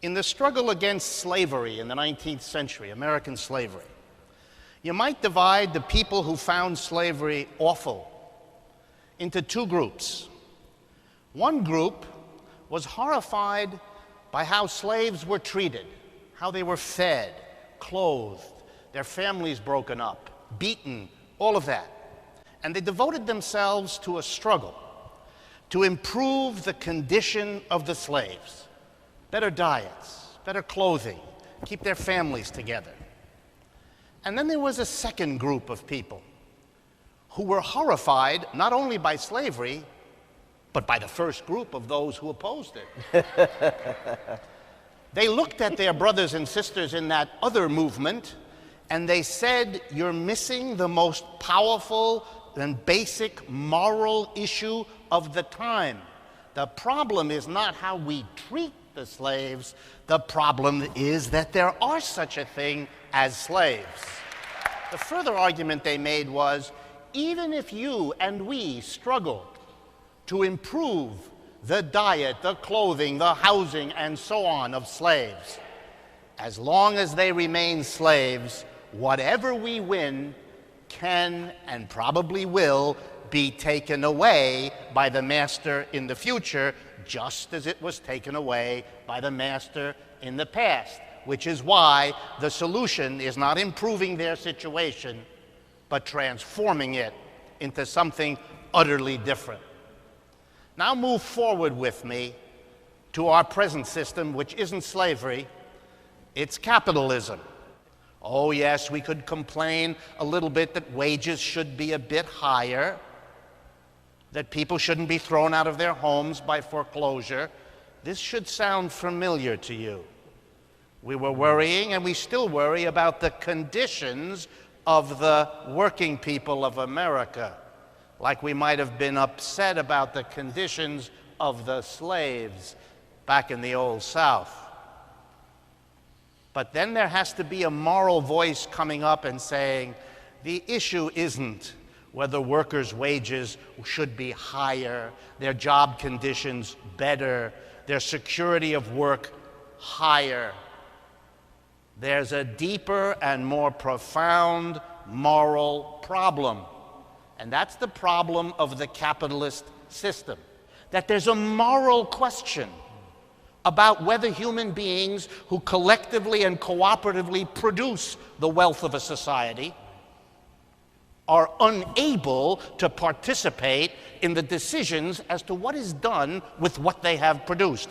In the struggle against slavery in the 19th century, American slavery, you might divide the people who found slavery awful into two groups. One group was horrified by how slaves were treated, how they were fed, clothed, their families broken up, beaten, all of that. And they devoted themselves to a struggle to improve the condition of the slaves. Better diets, better clothing, keep their families together. And then there was a second group of people who were horrified not only by slavery, but by the first group of those who opposed it. They looked at their brothers and sisters in that other movement, and they said, "You're missing the most powerful and basic moral issue of the time. The problem is not how we treat the slaves. The problem is that there are such a thing as slaves." The further argument they made was, even if you and we struggled to improve the diet, the clothing, the housing, and so on of slaves, as long as they remain slaves, whatever we win can and probably will be taken away by the master in the future, just as it was taken away by the master in the past, which is why the solution is not improving their situation, but transforming it into something utterly different. Now move forward with me to our present system, which isn't slavery, it's capitalism. Oh yes, we could complain a little bit that wages should be a bit higher, that people shouldn't be thrown out of their homes by foreclosure. This should sound familiar to you. We were worrying, and we still worry, about the conditions of the working people of America, like we might have been upset about the conditions of the slaves back in the Old South. But then there has to be a moral voice coming up and saying, the issue isn't whether workers' wages should be higher, their job conditions better, their security of work higher. There's a deeper and more profound moral problem, and that's the problem of the capitalist system, that there's a moral question about whether human beings who collectively and cooperatively produce the wealth of a society are unable to participate in the decisions as to what is done with what they have produced.